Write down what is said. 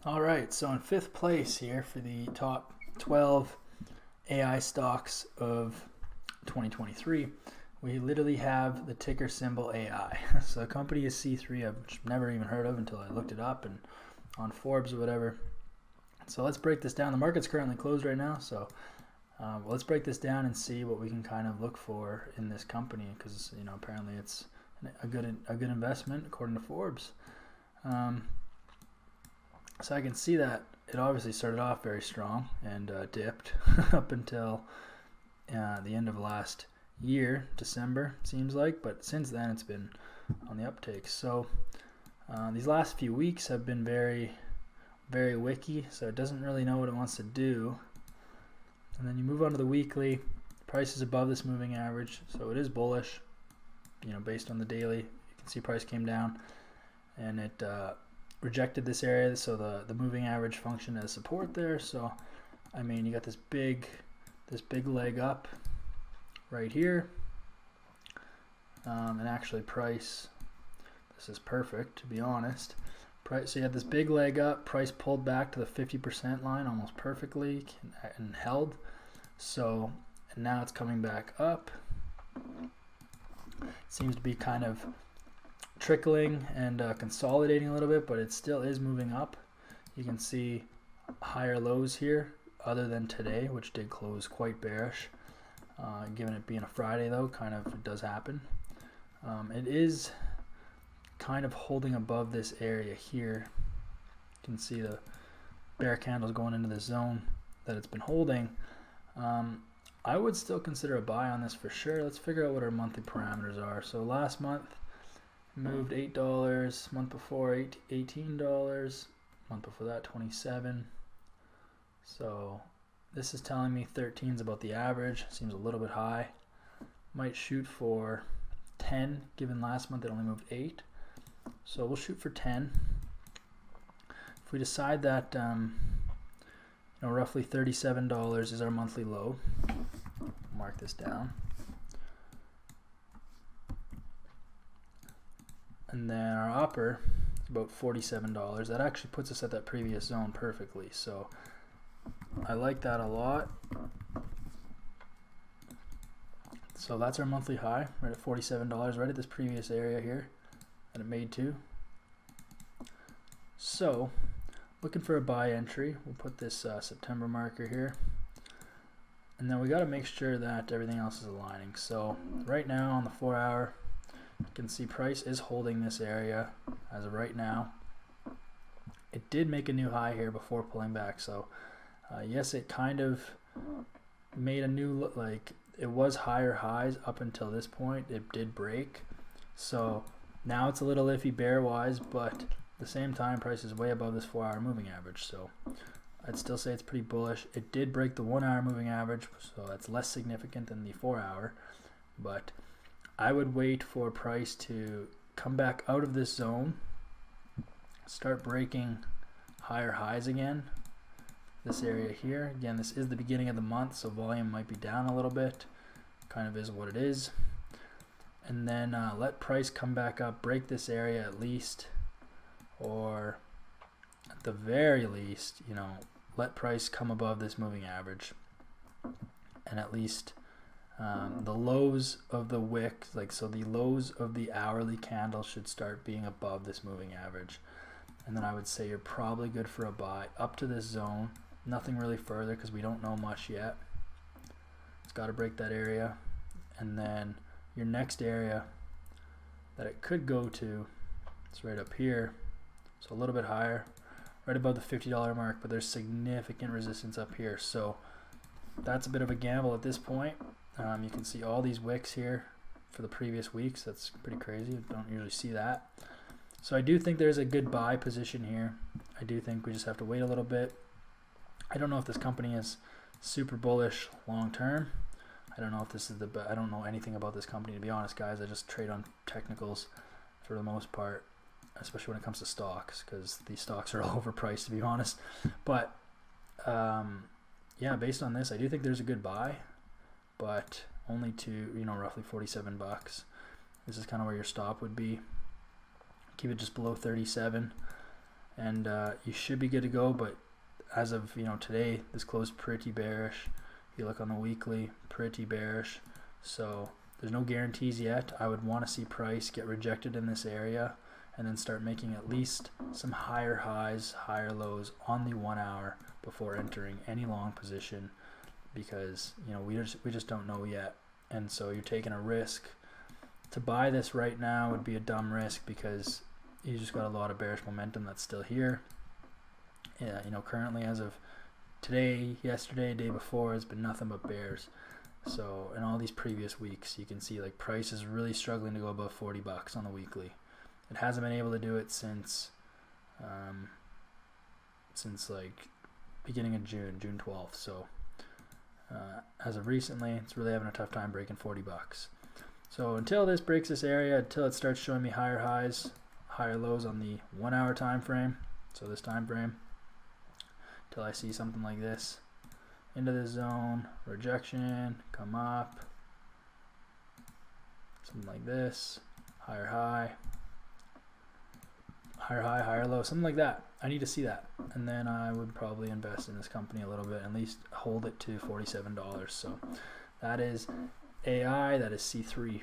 All right, so in fifth place here for the top 12 AI stocks of 2023, we literally have the ticker symbol AI. So the company is C3, I've never even heard of until I looked it up and on Forbes or whatever. So let's break this down. The market's currently closed right now, so let's break this down and see what we can kind of look for in this company, because apparently it's a good investment according to Forbes. So I can see that it obviously started off very strong and dipped up until the end of last year, December, it seems like. But since then, it's been on the uptake. So these last few weeks have been very, very wicky. So it doesn't really know what it wants to do. And then you move on to the weekly. Price is above this moving average, so it is bullish. Based on the daily, you can see price came down, and it rejected this area, so the moving average functioned as support there. So you got this big leg up right here, and actually price, this is perfect to be honest. So you had this big leg up, price pulled back to the 50% line almost perfectly and held. So and now it's coming back up. It seems to be kind of trickling and consolidating a little bit, but it still is moving up. You can see higher lows here other than today, which did close quite bearish. Given it being a Friday though, kind of it does happen. It is kind of holding above this area here. You can see the bear candles going into the zone that it's been holding. I would still consider a buy on this for sure. Let's figure out what our monthly parameters are. So last month moved $8, month before $18, month before that $27. So this is telling me 13 is about the average. Seems a little bit high. Might shoot for 10, given last month it only moved 8. So we'll shoot for 10. If we decide that roughly $37 is our monthly low, mark this down. And then our upper is about $47. That actually puts us at that previous zone perfectly. So I like that a lot. So that's our monthly high, right at $47, right at this previous area here that it made to. So looking for a buy entry. We'll put this September marker here. And then we got to make sure that everything else is aligning. So right now on the 4-hour, you can see price is holding this area as of right now. It did make a new high here before pulling back. So yes, it kind of made a new, it was higher highs up until this point. It did break. So now it's a little iffy bear wise, but at the same time, price is way above this 4-hour moving average. So I'd still say it's pretty bullish. It did break the 1-hour moving average, so that's less significant than the 4-hour. But I would wait for price to come back out of this zone, start breaking higher highs again. This area here, again, this is the beginning of the month, so volume might be down a little bit. Kind of is what it is. And then let price come back up, break this area at least, or at the very least, let price come above this moving average, and at least the lows of the wick, so the lows of the hourly candle should start being above this moving average. And then I would say you're probably good for a buy up to this zone. Nothing really further because we don't know much yet. It's got to break that area. And then your next area that it could go to, it's right up here. So a little bit higher, right above the $50 mark, but there's significant resistance up here. So that's a bit of a gamble at this point. You can see all these wicks here for the previous weeks. That's pretty crazy. You don't usually see that. So I do think there's a good buy position here. I do think we just have to wait a little bit. I don't know if this company is super bullish long term. I don't know if this is I don't know anything about this company, to be honest, guys. I just trade on technicals for the most part, especially when it comes to stocks, because these stocks are all overpriced, to be honest. But yeah, based on this, I do think there's a good buy, but only to roughly $47. This is kind of where your stop would be. Keep it just below 37, and you should be good to go. But as of today, this closed pretty bearish. If you look on the weekly, pretty bearish. So there's no guarantees yet. I would want to see price get rejected in this area and then start making at least some higher highs, higher lows on the 1 hour before entering any long position, because we just don't know yet. And so you're taking a risk. To buy this right now would be a dumb risk, because you just got a lot of bearish momentum that's still here. Yeah, currently as of today, yesterday, day before, has been nothing but bears. So in all these previous weeks, you can see like price is really struggling to go above 40 bucks on the weekly. It hasn't been able to do it since like beginning of June 12th. So as of recently, it's really having a tough time breaking 40 bucks. So until this breaks this area, until it starts showing me higher highs, higher lows on the 1 hour time frame, so this time frame, till I see something like this into this zone, rejection, come up, something like this, higher high, higher low, something like that. I need to see that, and then I would probably invest in this company a little bit, at least hold it to $47. So that is AI, that is C3.